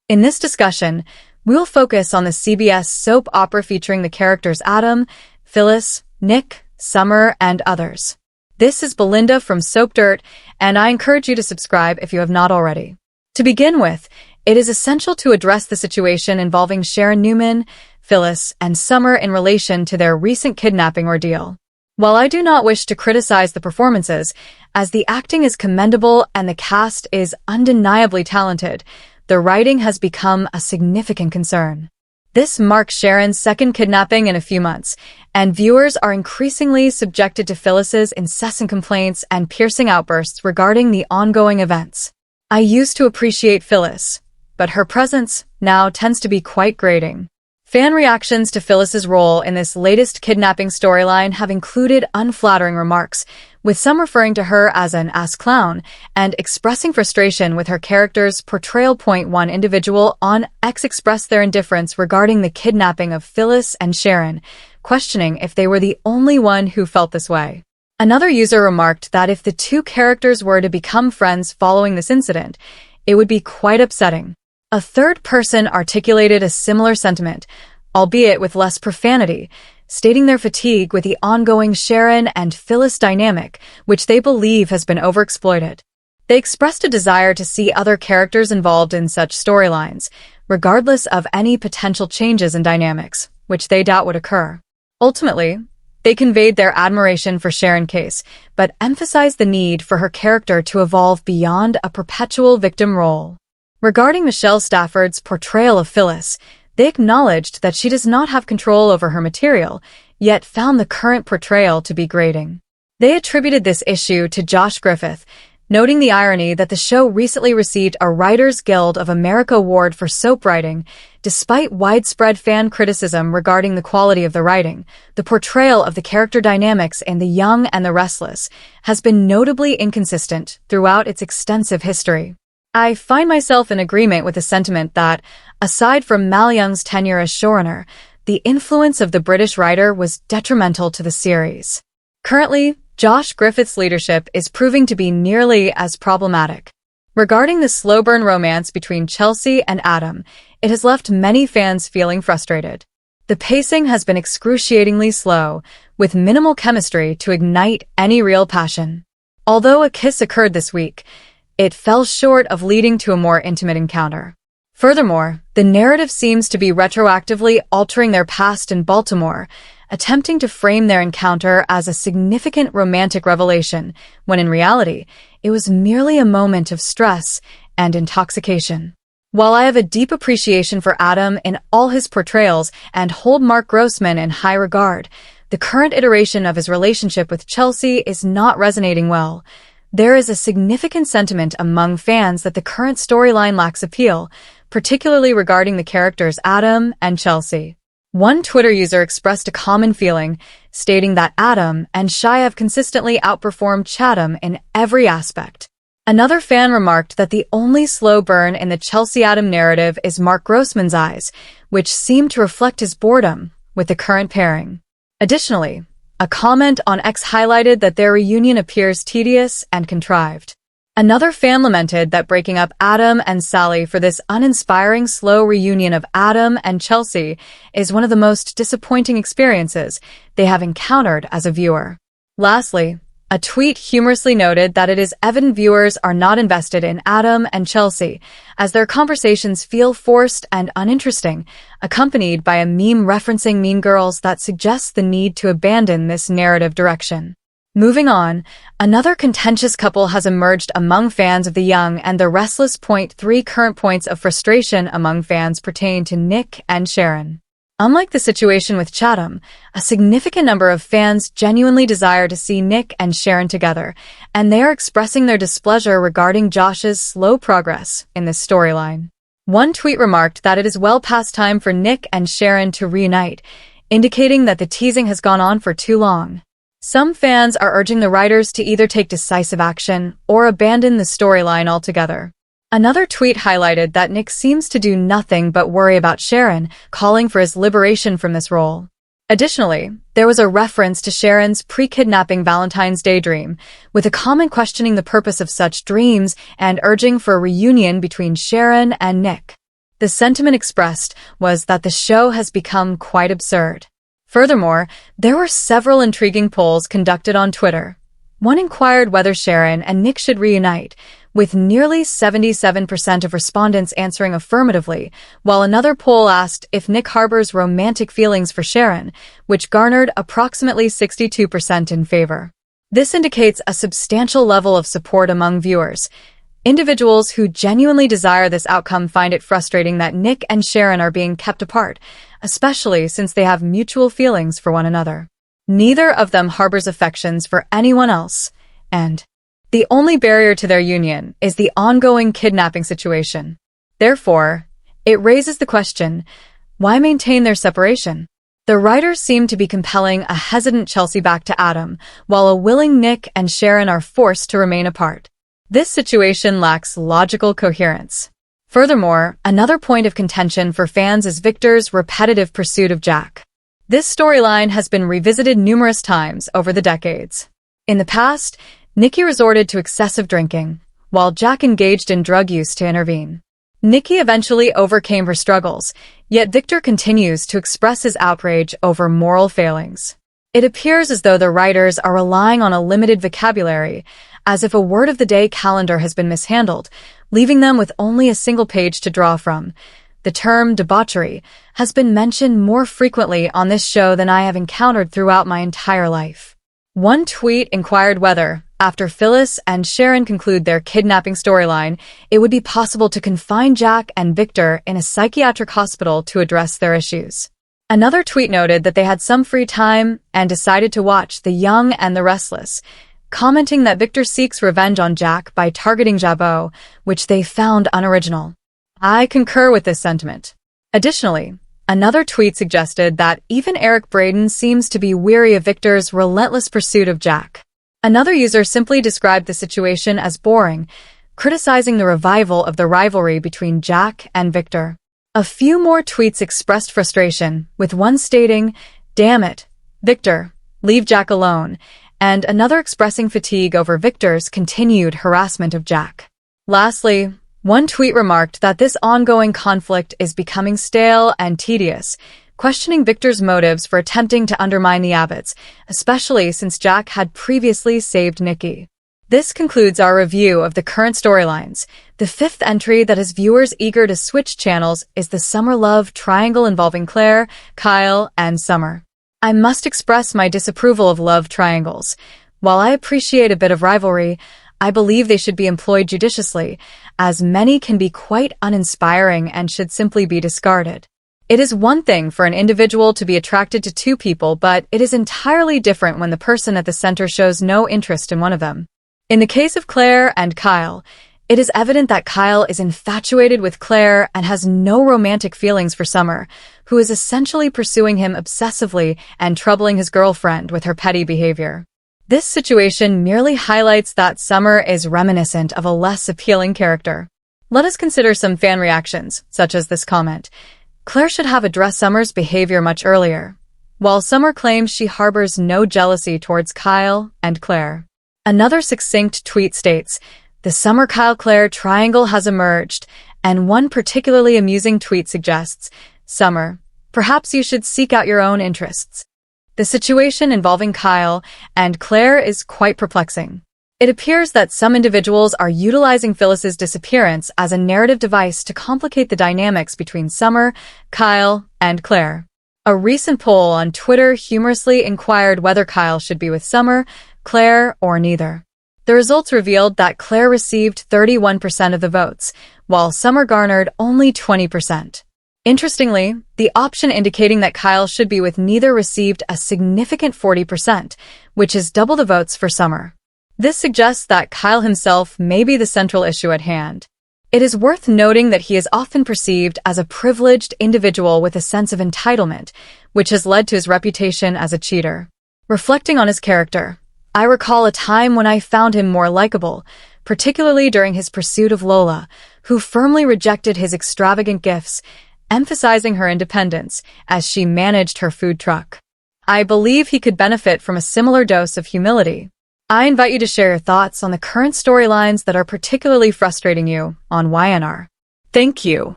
In this discussion, we will focus on the CBS soap opera featuring the characters Adam, Phyllis, Nick, Summer, and others. This is Belinda from Soap Dirt, and I encourage you to subscribe if you have not already. To begin with, it is essential to address the situation involving Sharon Newman, Phyllis, and Summer in relation to their recent kidnapping ordeal. While I do not wish to criticize the performances, as the acting is commendable and the cast is undeniably talented, the writing has become a significant concern. This marks Sharon's second kidnapping in a few months, and viewers are increasingly subjected to Phyllis's incessant complaints and piercing outbursts regarding the ongoing events. I used to appreciate Phyllis, but her presence now tends to be quite grating. Fan reactions to Phyllis's role in this latest kidnapping storyline have included unflattering remarks, with some referring to her as an ass clown and expressing frustration with her character's portrayal. One individual on X expressed their indifference regarding the kidnapping of Phyllis and Sharon, questioning if they were the only one who felt this way. Another user remarked that if the two characters were to become friends following this incident, it would be quite upsetting. A third person articulated a similar sentiment, albeit with less profanity, stating their fatigue with the ongoing Sharon and Phyllis dynamic, which they believe has been overexploited. They expressed a desire to see other characters involved in such storylines, regardless of any potential changes in dynamics, which they doubt would occur. Ultimately, they conveyed their admiration for Sharon Case, but emphasized the need for her character to evolve beyond a perpetual victim role. Regarding Michelle Stafford's portrayal of Phyllis, they acknowledged that she does not have control over her material, yet found the current portrayal to be grating. They attributed this issue to Josh Griffith, noting the irony that the show recently received a Writers Guild of America award for soap writing. Despite widespread fan criticism regarding the quality of the writing, the portrayal of the character dynamics in The Young and the Restless has been notably inconsistent throughout its extensive history. I find myself in agreement with the sentiment that, aside from Mal Young's tenure as showrunner, the influence of the British writer was detrimental to the series. Currently, Josh Griffith's leadership is proving to be nearly as problematic. Regarding the slow-burn romance between Chelsea and Adam, it has left many fans feeling frustrated. The pacing has been excruciatingly slow, with minimal chemistry to ignite any real passion. Although a kiss occurred this week, it fell short of leading to a more intimate encounter. Furthermore, the narrative seems to be retroactively altering their past in Baltimore, attempting to frame their encounter as a significant romantic revelation, when in reality, it was merely a moment of stress and intoxication. While I have a deep appreciation for Adam in all his portrayals and hold Mark Grossman in high regard, the current iteration of his relationship with Chelsea is not resonating well. There is a significant sentiment among fans that the current storyline lacks appeal, particularly regarding the characters Adam and Chelsea. One Twitter user expressed a common feeling, stating that Adam and Shia have consistently outperformed Chatham in every aspect. Another fan remarked that the only slow burn in the Chelsea-Adam narrative is Mark Grossman's eyes, which seem to reflect his boredom with the current pairing. Additionally, a comment on X highlighted that their reunion appears tedious and contrived. Another fan lamented that breaking up Adam and Sally for this uninspiring slow reunion of Adam and Chelsea is one of the most disappointing experiences they have encountered as a viewer. Lastly, a tweet humorously noted that it is evident viewers are not invested in Adam and Chelsea, as their conversations feel forced and uninteresting, accompanied by a meme referencing Mean Girls that suggests the need to abandon this narrative direction. Moving on, another contentious couple has emerged among fans of The Young and the Restless. 3 current points of frustration among fans pertain to Nick and Sharon. Unlike the situation with Chatham, a significant number of fans genuinely desire to see Nick and Sharon together, and they are expressing their displeasure regarding Josh's slow progress in this storyline. One tweet remarked that it is well past time for Nick and Sharon to reunite, indicating that the teasing has gone on for too long. Some fans are urging the writers to either take decisive action or abandon the storyline altogether. Another tweet highlighted that Nick seems to do nothing but worry about Sharon, calling for his liberation from this role. Additionally, there was a reference to Sharon's pre-kidnapping Valentine's Day dream, with a comment questioning the purpose of such dreams and urging for a reunion between Sharon and Nick. The sentiment expressed was that the show has become quite absurd. Furthermore, there were several intriguing polls conducted on Twitter. One inquired whether Sharon and Nick should reunite, with nearly 77% of respondents answering affirmatively, while another poll asked if Nick harbors romantic feelings for Sharon, which garnered approximately 62% in favor. This indicates a substantial level of support among viewers. Individuals who genuinely desire this outcome find it frustrating that Nick and Sharon are being kept apart, especially since they have mutual feelings for one another. Neither of them harbors affections for anyone else, and the only barrier to their union is the ongoing kidnapping situation. Therefore, it raises the question, why maintain their separation? The writers seem to be compelling a hesitant Chelsea back to Adam, while a willing Nick and Sharon are forced to remain apart. This situation lacks logical coherence. Furthermore, another point of contention for fans is Victor's repetitive pursuit of Jack. This storyline has been revisited numerous times over the decades. In the past, Nikki resorted to excessive drinking, while Jack engaged in drug use to intervene. Nikki eventually overcame her struggles, yet Victor continues to express his outrage over moral failings. It appears as though the writers are relying on a limited vocabulary, as if a word-of-the-day calendar has been mishandled, leaving them with only a single page to draw from. The term debauchery has been mentioned more frequently on this show than I have encountered throughout my entire life. One tweet inquired whether, after Phyllis and Sharon conclude their kidnapping storyline, it would be possible to confine Jack and Victor in a psychiatric hospital to address their issues. Another tweet noted that they had some free time and decided to watch The Young and the Restless, commenting that Victor seeks revenge on Jack by targeting Jabot, which they found unoriginal. I concur with this sentiment. Additionally, another tweet suggested that even Eric Braeden seems to be weary of Victor's relentless pursuit of Jack. Another user simply described the situation as boring, criticizing the revival of the rivalry between Jack and Victor. A few more tweets expressed frustration, with one stating, "Damn it, Victor, leave Jack alone," and another expressing fatigue over Victor's continued harassment of Jack. Lastly, one tweet remarked that this ongoing conflict is becoming stale and tedious, questioning Victor's motives for attempting to undermine the Abbotts, especially since Jack had previously saved Nikki. This concludes our review of the current storylines. The fifth entry that has viewers eager to switch channels is the summer love triangle involving Claire, Kyle, and Summer. I must express my disapproval of love triangles. While I appreciate a bit of rivalry, I believe they should be employed judiciously, as many can be quite uninspiring and should simply be discarded. It is one thing for an individual to be attracted to two people, but it is entirely different when the person at the center shows no interest in one of them. In the case of Claire and Kyle, it is evident that Kyle is infatuated with Claire and has no romantic feelings for Summer, who is essentially pursuing him obsessively and troubling his girlfriend with her petty behavior. This situation merely highlights that Summer is reminiscent of a less appealing character. Let us consider some fan reactions, such as this comment. Claire should have addressed Summer's behavior much earlier, while Summer claims she harbors no jealousy towards Kyle and Claire. Another succinct tweet states, "The Summer-Kyle-Claire triangle has emerged," and one particularly amusing tweet suggests, "Summer, perhaps you should seek out your own interests." The situation involving Kyle and Claire is quite perplexing. It appears that some individuals are utilizing Phyllis's disappearance as a narrative device to complicate the dynamics between Summer, Kyle, and Claire. A recent poll on Twitter humorously inquired whether Kyle should be with Summer, Claire, or neither. The results revealed that Claire received 31% of the votes, while Summer garnered only 20%. Interestingly, the option indicating that Kyle should be with neither received a significant 40%, which is double the votes for Summer. This suggests that Kyle himself may be the central issue at hand. It is worth noting that he is often perceived as a privileged individual with a sense of entitlement, which has led to his reputation as a cheater. Reflecting on his character, I recall a time when I found him more likable, particularly during his pursuit of Lola, who firmly rejected his extravagant gifts, emphasizing her independence as she managed her food truck. I believe he could benefit from a similar dose of humility. I invite you to share your thoughts on the current storylines that are particularly frustrating you on YNR. Thank you.